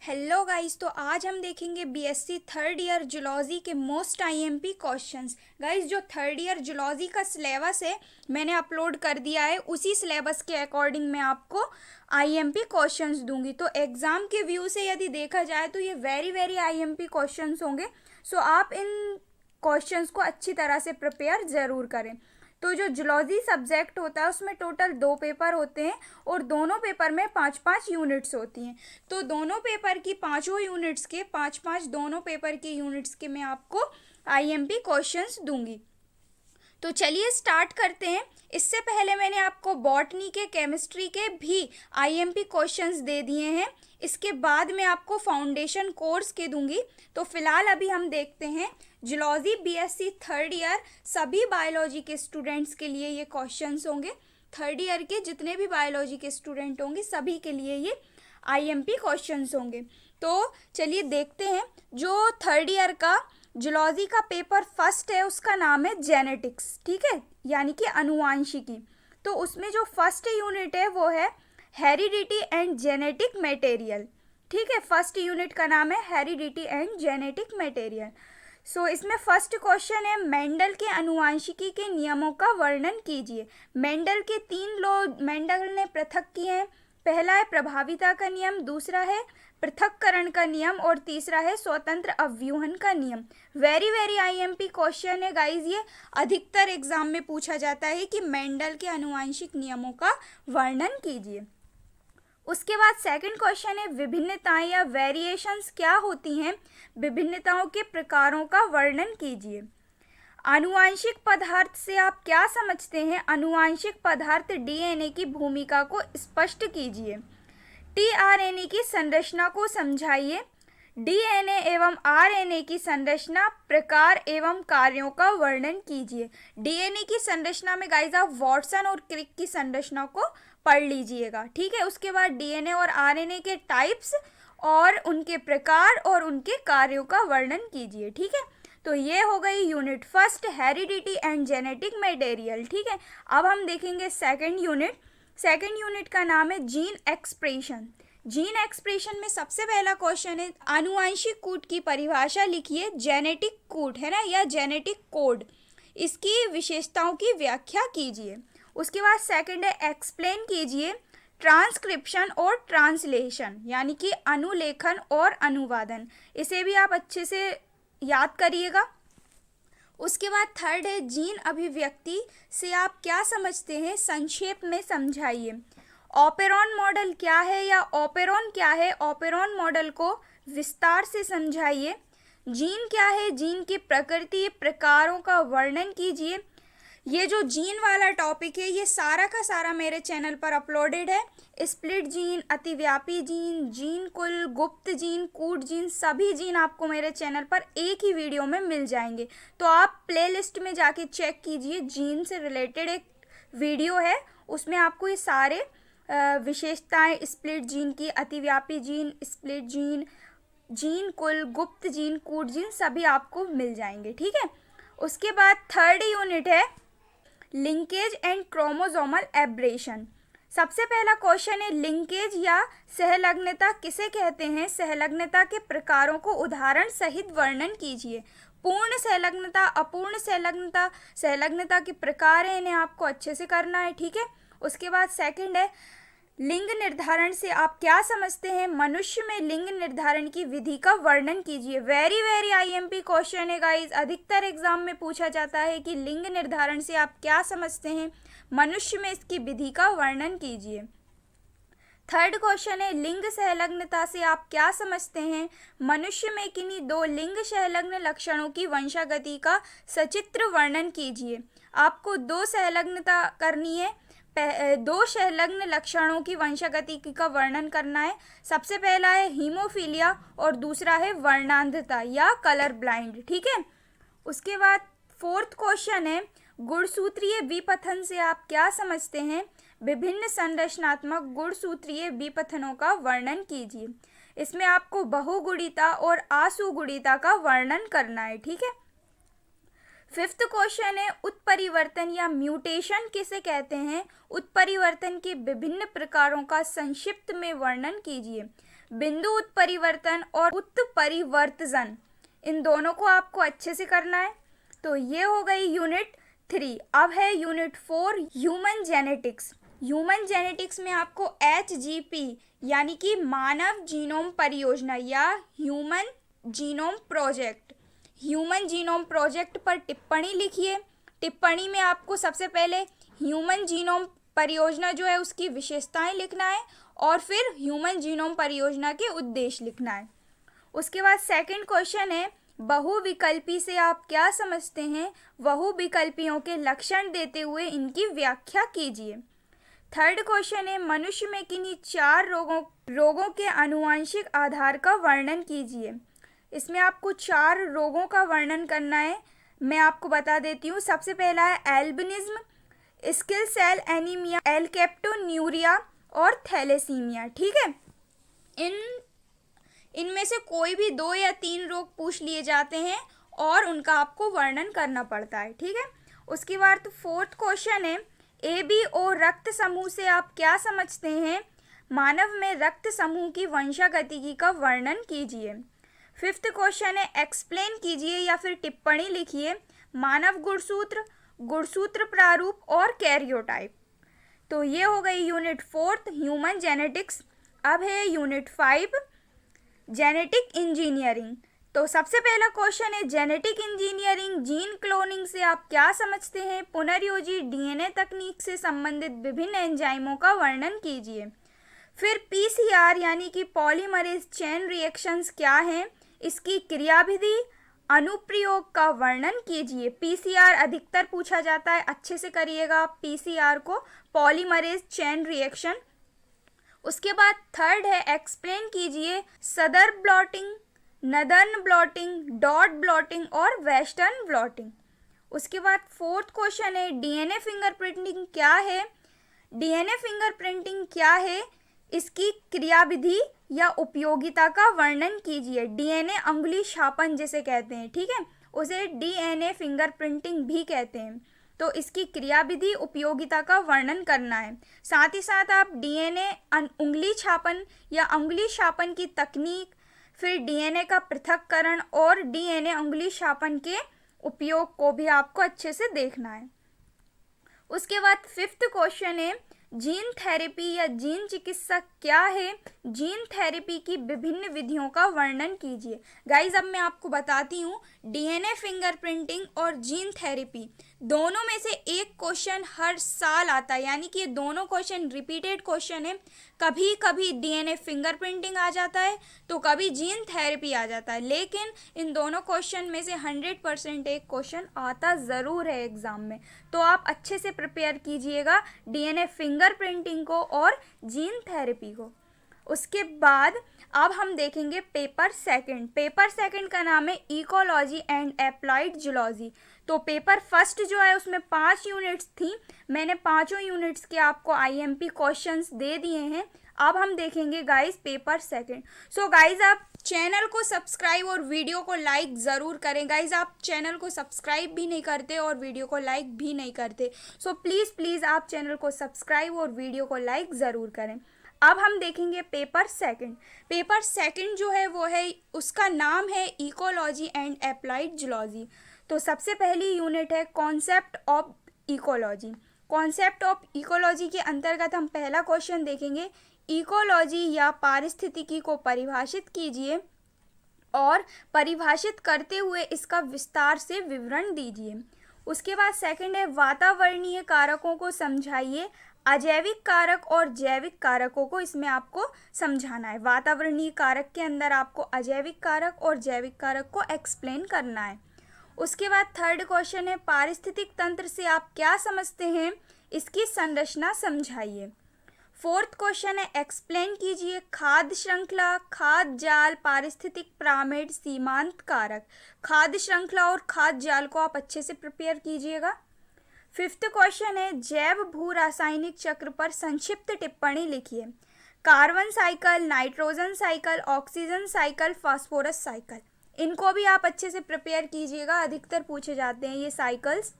Hello guys, तो आज हम देखेंगे बीएससी थर्ड ईयर जूलॉजी के मोस्ट आईएमपी क्वेश्चंस। गाइस, जो थर्ड ईयर जूलॉजी का सिलेबस है मैंने अपलोड कर दिया है, उसी सिलेबस के अकॉर्डिंग मैं आपको आईएमपी क्वेश्चंस दूंगी। तो एग्ज़ाम के व्यू से यदि देखा जाए तो ये वेरी वेरी आईएमपी क्वेश्चंस होंगे। सो आप इन क्वेश्चंस को अच्छी तरह से प्रिपेयर ज़रूर करें। तो जो जूलॉजी सब्जेक्ट होता है उसमें टोटल 2 पेपर होते हैं और दोनों पेपर में 5-5 यूनिट्स होती हैं। तो दोनों पेपर की पाँचों यूनिट्स के 5-5 दोनों पेपर की यूनिट्स के मैं आपको आईएमपी क्वेश्चंस दूंगी। तो चलिए स्टार्ट करते हैं। इससे पहले मैंने आपको बॉटनी के, केमिस्ट्री के भी आईएमपी क्वेश्चंस दे दिए हैं। इसके बाद मैं आपको फाउंडेशन कोर्स के दूंगी। तो फिलहाल अभी हम देखते हैं जूलॉजी बीएससी थर्ड ईयर सभी बायोलॉजी के स्टूडेंट्स के लिए ये क्वेश्चंस होंगे। थर्ड ईयर के जितने भी बायोलॉजी के स्टूडेंट होंगे सभी के लिए ये आईएमपी क्वेश्चंस होंगे। तो चलिए देखते हैं। जो थर्ड ईयर का जूलॉजी का पेपर फर्स्ट है उसका नाम है जेनेटिक्स, ठीक है, यानी कि अनुवांशिकी। तो उसमें जो फर्स्ट यूनिट है वो है हेरिडिटी एंड जेनेटिक मटेरियल, ठीक है। फर्स्ट यूनिट का नाम है हेरिडिटी एंड जेनेटिक मटेरियल। सो इसमें फर्स्ट क्वेश्चन है मेंडल के अनुवांशिकी के नियमों का वर्णन कीजिए। मेंडल के 3 लॉ मेंडल ने पृथक किए हैं। पहला है प्रभाविता का नियम, दूसरा है पृथक्करण का नियम और तीसरा है स्वतंत्र अव्यूहन का नियम। वेरी वेरी आईएमपी क्वेश्चन है गाइज। ये अधिकतर एग्जाम में पूछा जाता है कि मेंडल के अनुवांशिक नियमों का वर्णन कीजिए। उसके बाद सेकंड क्वेश्चन है विभिन्नताएं या वेरिएशंस क्या होती हैं, विभिन्नताओं के प्रकारों का वर्णन कीजिए। आनुवांशिक पदार्थ से आप क्या समझते हैं, आनुवांशिक पदार्थ डीएनए की भूमिका को स्पष्ट कीजिए। टीआरएनए की संरचना को समझाइए। डीएनए एवं आरएनए की संरचना, प्रकार एवं कार्यों का वर्णन कीजिए। डीएनए की संरचना में गाइस आप वॉटसन और क्रिक की संरचना को पढ़ लीजिएगा, ठीक है। उसके बाद डीएनए और आरएनए के टाइप्स और उनके प्रकार और उनके कार्यों का वर्णन कीजिए, ठीक है। तो ये हो गई unit first, heredity and genetic material, ठीक है। अब हम देखेंगे सेकंड यूनिट। सेकंड यूनिट का नाम है जीन एक्सप्रेशन। जीन एक्सप्रेशन में सबसे पहला क्वेश्चन है आनुवांशिक कोड की परिभाषा लिखिए। जेनेटिक कोड है ना, या जेनेटिक कोड, इसकी विशेषताओं की व्याख्या कीजिए। उसके बाद सेकंड है एक्सप्लेन कीजिए ट्रांसक्रिप्शन और ट्रांसलेशन, यानी कि अनुलेखन और अनुवादन। इसे भी आप अच्छे से याद करिएगा। उसके बाद थर्ड है जीन अभिव्यक्ति से आप क्या समझते हैं, संक्षेप में समझाइए। ऑपेरॉन मॉडल क्या है या ऑपेरॉन क्या है, ऑपेरॉन मॉडल को विस्तार से समझाइए। जीन क्या है, जीन की प्रकृति, प्रकारों का वर्णन कीजिए। ये जो जीन वाला टॉपिक है ये सारा का सारा मेरे चैनल पर अपलोडेड है। स्प्लिट जीन, अतिव्यापी जीन, जीन कुल, गुप्त जीन, कूट जीन, सभी जीन आपको मेरे चैनल पर एक ही वीडियो में मिल जाएंगे। तो आप प्लेलिस्ट में जाके चेक कीजिए, जीन से रिलेटेड एक वीडियो है, उसमें आपको ये सारे विशेषताएं स्प्लिट जीन की, अतिव्यापी जीन, स्प्लिट जीन, जीन कुल, गुप्त जीन, कूट जीन, सभी आपको मिल जाएंगे, ठीक है। उसके बाद थर्ड यूनिट है लिंकेज एंड क्रोमोसोमल एब्रेशन। सबसे पहला क्वेश्चन है लिंकेज या सहलग्नता किसे कहते हैं, सहलग्नता के प्रकारों को उदाहरण सहित वर्णन कीजिए। पूर्ण सहलग्नता, अपूर्ण सहलग्नता, सहलग्नता के प्रकार हैं, इन्हें आपको अच्छे से करना है, ठीक है। उसके बाद सेकंड है लिंग निर्धारण से आप क्या समझते हैं, मनुष्य में लिंग निर्धारण की विधि का वर्णन कीजिए। वेरी वेरी आईएमपी क्वेश्चन है गाइस। अधिकतर एग्जाम में पूछा जाता है कि लिंग निर्धारण से आप क्या समझते हैं, मनुष्य में इसकी विधि का वर्णन कीजिए। थर्ड क्वेश्चन है लिंग सहलग्नता से आप क्या समझते हैं, मनुष्य में किन्हीं 2 लिंग संलग्न लक्षणों की वंशागति का सचित्र वर्णन कीजिए। आपको 2 संलग्नता करनी है, 2 संलग्न लक्षणों की वंशागति का वर्णन करना है। सबसे पहला है हीमोफीलिया और दूसरा है वर्णांधता या कलर ब्लाइंड, ठीक है। उसके बाद फोर्थ क्वेश्चन है गुणसूत्रीय विपथन से आप क्या समझते हैं, विभिन्न संरचनात्मक गुणसूत्रीय विपथनों का वर्णन कीजिए। इसमें आपको बहुगुणिता और असुगुणिता का वर्णन करना है, ठीक है। फिफ्थ क्वेश्चन है उत्परिवर्तन या म्यूटेशन किसे कहते हैं, उत्परिवर्तन के विभिन्न प्रकारों का संक्षिप्त में वर्णन कीजिए। बिंदु उत्परिवर्तन और उत्परिवर्तजन, इन दोनों को आपको अच्छे से करना है। तो ये हो गई यूनिट 3। अब है unit 4, human genetics. Human genetics में आपको HGP यानी कि मानव जीनोम परियोजना या human genome project, human genome project पर टिप्पणी लिखिए। टिप्पणी में आपको सबसे पहले ह्यूमन जीनोम परियोजना जो है उसकी विशेषताएं लिखना है और फिर ह्यूमन जीनोम परियोजना के उद्देश्य लिखना है। उसके बाद सेकंड क्वेश्चन है, बहुविकल्पी से आप क्या समझते हैं? बहुविकल्पियों के लक्षण देते हुए इनकी व्याख्या कीजिए। थर्ड क्वेश्चन है, मनुष्य में किन्हीं 4 रोगों के आनुवंशिक आधार का वर्णन कीजिए। इसमें आपको 4 रोगों का वर्णन करना है। मैं आपको बता देती हूँ। सबसे पहला है एल्बिनिज्म, सिकल सेल एनीमिया, एल्केप्टोन्यूरिया और थैलेसीमिया। ठीक है, इनमें से कोई भी 2 या 3 रोग पूछ लिए जाते हैं और उनका आपको वर्णन करना पड़ता है। ठीक है, उसके बाद फोर्थ क्वेश्चन है, ABO रक्त समूह से आप क्या समझते हैं? मानव में रक्त समूह की वंशागतिकी का वर्णन कीजिए। फिफ्थ क्वेश्चन है, एक्सप्लेन कीजिए या फिर टिप्पणी लिखिए मानव गुणसूत्र, गुणसूत्र प्रारूप और कैरियोटाइप। तो ये हो गई यूनिट 4 ह्यूमन जेनेटिक्स। अब है यूनिट 5 जेनेटिक इंजीनियरिंग। तो सबसे पहला क्वेश्चन है, जेनेटिक इंजीनियरिंग जीन क्लोनिंग से आप क्या समझते हैं? पुनर्योजी DNA तकनीक से संबंधित विभिन्न एंजाइमों का वर्णन कीजिए। फिर PCR यानी कि पॉलीमरेज चेन रिएक्शंस क्या हैं? इसकी क्रियाविधि, अनुप्रयोग का वर्णन कीजिए। PCR अधिकतर पूछा जाता है, अच्छे से करिएगा PCR को, पॉलीमरेज चेन रिएक्शन। उसके बाद थर्ड है, एक्सप्लेन कीजिए सदर blotting, northern blotting, dot blotting और वेस्टर्न ब्लॉटिंग। उसके बाद फोर्थ क्वेश्चन है, DNA फिंगरप्रिंटिंग क्या है? DNA फिंगरप्रिंटिंग क्या है? इसकी क्रियाविधि या उपयोगिता का वर्णन कीजिए। DNA अंगुली छापन जिसे कहते हैं, ठीक है, उसे DNA फिंगरप्रिंटिंग भी कहते हैं। तो इसकी क्रियाविधि, उपयोगिता का वर्णन करना है। साथ ही साथ आप DNA उंगली छापन या अंगुली छापन की तकनीक, फिर DNA का पृथक्करण और DNA अंगुली छापन के उपयोग को भी आपको अच्छे से देखना है। उसके बाद फिफ्थ क्वेश्चन है, जीन थेरेपी या जीन चिकित्सा क्या है? जीन थेरेपी की विभिन्न विधियों का वर्णन कीजिए। गाइज अब मैं आपको बताती हूँ, DNA फिंगरप्रिंटिंग और जीन थेरेपी दोनों में से एक क्वेश्चन हर साल आता है, यानी कि ये दोनों क्वेश्चन रिपीटेड क्वेश्चन है। कभी कभी DNA फिंगरप्रिंटिंग आ जाता है तो कभी जीन थेरेपी आ जाता है, लेकिन इन दोनों क्वेश्चन में से 100% एक क्वेश्चन आता ज़रूर है एग्ज़ाम में। तो आप अच्छे से प्रिपेयर कीजिएगा DNA फिंगरप्रिंटिंग को और जीन थेरेपी को। उसके बाद अब हम देखेंगे पेपर सेकंड। पेपर सेकंड का नाम है इकोलॉजी एंड एप्लाइड जूलॉजी। तो पेपर फर्स्ट जो है उसमें 5 यूनिट्स थी। मैंने 5 यूनिट्स के आपको IMP क्वेश्चंस दे दिए हैं। अब हम देखेंगे guys paper second. So guys आप चैनल को सब्सक्राइब और वीडियो को लाइक ज़रूर करें। गाइस आप चैनल को सब्सक्राइब भी नहीं करते और वीडियो को लाइक भी नहीं करते। सो प्लीज़ आप चैनल को सब्सक्राइब और वीडियो को लाइक ज़रूर करें। अब हम देखेंगे पेपर सेकंड। पेपर सेकंड जो है वो है, उसका नाम है इकोलॉजी एंड एप्लाइड जूलॉजी। तो सबसे पहली यूनिट है concept of ecology. Concept of ecology के अंतर्गत हम पहला क्वेश्चन देखेंगे, इकोलॉजी या पारिस्थितिकी को परिभाषित कीजिए और परिभाषित करते हुए इसका विस्तार से विवरण दीजिए। उसके बाद सेकंड है वातावरणीय कारकों को समझाइए। अजैविक कारक और जैविक कारकों को इसमें आपको समझाना है। वातावरणीय कारक के अंदर आपको अजैविक कारक और जैविक कारक को एक्सप्लेन करना है। उसके बाद थर्ड क्वेश्चन है पारिस्थितिक तंत्र से आप क्या समझते हैं? इसकी संरचना समझाइए। फोर्थ क्वेश्चन है एक्सप्लेन कीजिए खाद्य श्रृंखला, खाद्य जाल, पारिस्थितिक पिरामिड, सीमांत कारक। खाद्य श्रृंखला और खाद्य जाल को आप अच्छे से प्रिपेयर कीजिएगा। फिफ्थ क्वेश्चन है जैव भू रासायनिक चक्र पर संक्षिप्त टिप्पणी लिखिए। Carbon cycle, nitrogen cycle, oxygen cycle, phosphorus cycle, इनको भी आप अच्छे से प्रिपेयर कीजिएगा, अधिकतर पूछे जाते हैं ये साइकिल्स।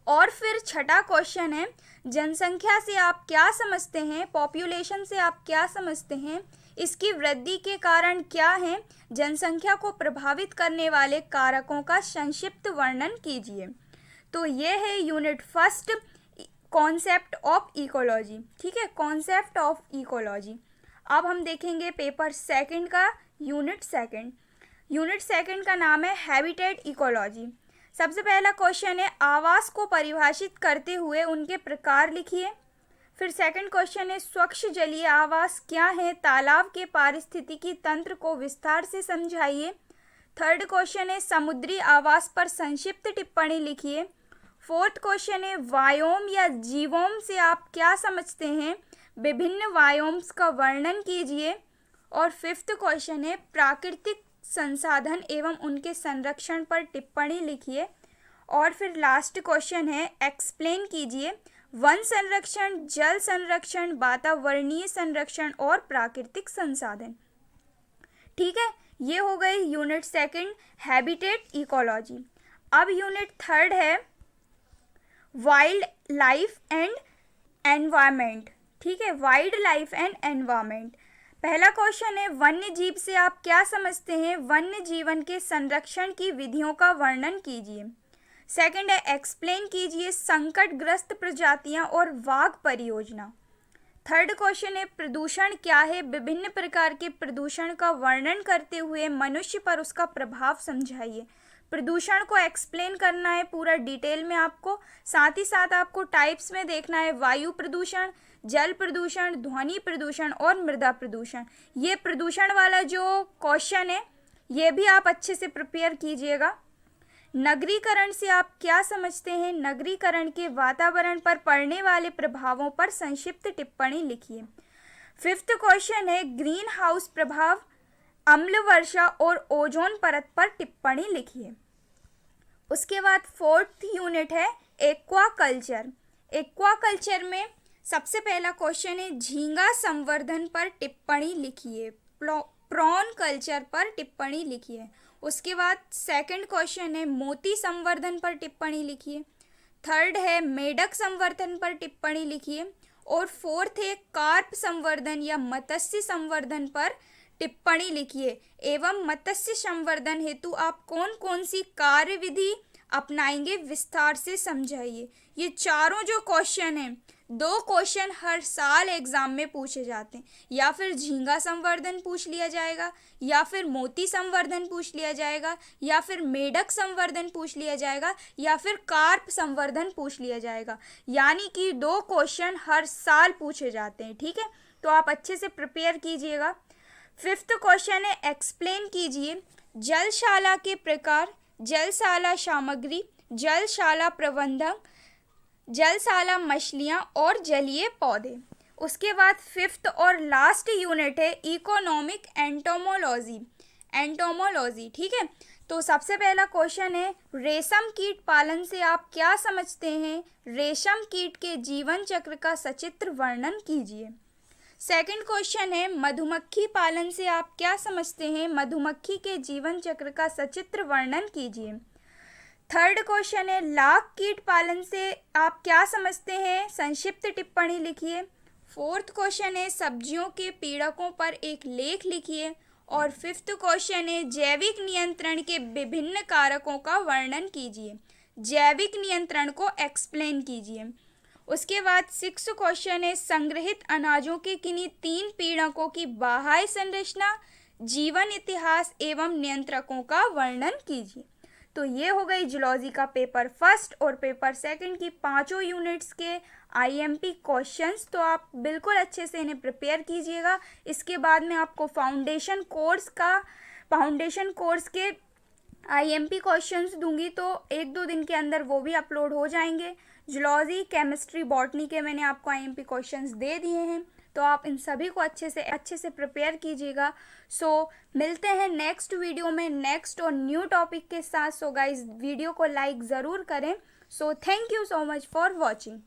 और फिर छठा क्वेश्चन है जनसंख्या से आप क्या समझते हैं? पॉपुलेशन से आप क्या समझते हैं? इसकी वृद्धि के कारण क्या हैं? जनसंख्या को प्रभावित करने वाले कारकों का संक्षिप्त वर्णन कीजिए। तो ये है unit first, concept of ecology. ठीक है, कॉन्सेप्ट ऑफ इकोलॉजी। अब हम देखेंगे पेपर सेकंड का यूनिट सेकंड। यूनिट सेकंड का नाम है हैबिटेट इकोलॉजी। सबसे पहला क्वेश्चन है आवास को परिभाषित करते हुए उनके प्रकार लिखिए। फिर सेकंड क्वेश्चन है स्वच्छ जलीय आवास क्या है, तालाब के पारिस्थितिकी तंत्र को विस्तार से समझाइए। थर्ड क्वेश्चन है समुद्री आवास पर संक्षिप्त टिप्पणी लिखिए। फोर्थ क्वेश्चन है वायोम या जीवोम से आप क्या समझते हैं, विभिन्न वायोम्स का वर्णन कीजिए। और फिफ्थ क्वेश्चन है प्राकृतिक संसाधन एवं उनके संरक्षण पर टिप्पणी लिखिए। और फिर लास्ट क्वेश्चन है एक्सप्लेन कीजिए वन संरक्षण, जल संरक्षण, वातावरणीय संरक्षण और प्राकृतिक संसाधन। ठीक है, ये हो गई यूनिट सेकंड हैबिटेट इकोलॉजी। अब यूनिट थर्ड है वाइल्ड लाइफ एंड एनवायरमेंट। ठीक है, वाइल्ड लाइफ एंड एनवायरमेंट। पहला क्वेश्चन है वन्य जीव से आप क्या समझते हैं, वन्य जीवन के संरक्षण की विधियों का वर्णन कीजिए। सेकंड है एक्सप्लेन कीजिए संकटग्रस्त प्रजातियां और वाघ परियोजना। थर्ड क्वेश्चन है प्रदूषण क्या है, विभिन्न प्रकार के प्रदूषण का वर्णन करते हुए मनुष्य पर उसका प्रभाव समझाइए। प्रदूषण को एक्सप्लेन करना है पूरा डिटेल में आपको, साथ ही साथ आपको टाइप्स में देखना है वायु प्रदूषण, जल प्रदूषण, ध्वनि प्रदूषण और मृदा प्रदूषण। ये प्रदूषण वाला जो क्वेश्चन है ये भी आप अच्छे से प्रिपेयर कीजिएगा। नगरीकरण से आप क्या समझते हैं, नगरीकरण के वातावरण पर पड़ने वाले प्रभावों पर संक्षिप्त टिप्पणी लिखिए। फिफ्थ क्वेश्चन है ग्रीन हाउस प्रभाव, अम्ल वर्षा और ओजोन परत पर टिप्पणी लिखिए। उसके बाद फोर्थ यूनिट है एक्वाकल्चर। एक्वाकल्चर में सबसे पहला क्वेश्चन है झींगा संवर्धन पर टिप्पणी लिखिए, प्रॉन कल्चर पर टिप्पणी लिखिए। उसके बाद सेकंड क्वेश्चन है मोती संवर्धन पर टिप्पणी लिखिए। थर्ड है मेढक संवर्धन पर टिप्पणी लिखिए। और फोर्थ है कार्प संवर्धन या मत्स्य संवर्धन पर टिप्पणी लिखिए एवं मत्स्य संवर्धन हेतु आप कौन कौन सी कार्यविधि अपनाएंगे विस्तार से समझाइए। ये चारों जो क्वेश्चन हैं, दो क्वेश्चन हर साल एग्जाम में पूछे जाते हैं, या फिर झींगा संवर्धन पूछ लिया जाएगा, या फिर मोती संवर्धन पूछ लिया जाएगा, या फिर मेढक संवर्धन पूछ लिया जाएगा, या फिर कार्प संवर्धन पूछ लिया जाएगा। यानी कि दो क्वेश्चन हर साल पूछे जाते हैं। ठीक है, तो आप अच्छे से प्रिपेयर कीजिएगा। फिफ्थ क्वेश्चन है एक्सप्लेन कीजिए जलशाला के प्रकार, जलशाला सामग्री, जलशाला प्रबंधन, जलशाला मछलियाँ और जलीय पौधे। उसके बाद फिफ्थ और लास्ट यूनिट है इकोनॉमिक एंटोमोलॉजी। एंटोमोलॉजी, ठीक है। तो सबसे पहला क्वेश्चन है रेशम कीट पालन से आप क्या समझते हैं, रेशम कीट के जीवन चक्र का सचित्र वर्णन कीजिए। सेकंड क्वेश्चन है मधुमक्खी पालन से आप क्या समझते हैं, मधुमक्खी के जीवन चक्र का सचित्र वर्णन कीजिए। थर्ड क्वेश्चन है लाख कीट पालन से आप क्या समझते हैं, संक्षिप्त टिप्पणी लिखिए। फोर्थ क्वेश्चन है सब्जियों के पीड़कों पर एक लेख लिखिए। और फिफ्थ क्वेश्चन है जैविक नियंत्रण के विभिन्न कारकों का वर्णन कीजिए, जैविक नियंत्रण को एक्सप्लेन कीजिए। उसके बाद सिक्स्थ क्वेश्चन है संग्रहित अनाजों के किन्हीं तीन पीड़कों की बाह्य संरचना, जीवन इतिहास एवं नियंत्रकों का वर्णन कीजिए। तो ये हो गई जूलॉजी का पेपर फर्स्ट और पेपर सेकंड की पांचों यूनिट्स के आईएमपी क्वेश्चंस। तो आप बिल्कुल अच्छे से इन्हें प्रिपेयर कीजिएगा। इसके बाद में आपको फाउंडेशन कोर्स के आईएमपी क्वेश्चंस दूंगी, तो एक दो दिन के अंदर वो भी अपलोड हो जाएंगे। जूलॉजी, केमिस्ट्री, बॉटनी के मैंने आपको आईएमपी क्वेश्चंस दे दिए हैं, तो आप इन सभी को अच्छे से प्रिपेयर कीजिएगा। सो मिलते हैं नेक्स्ट वीडियो में नेक्स्ट और न्यू टॉपिक के साथ। सो गाइज वीडियो को लाइक ज़रूर करें। So thank you so much for watching.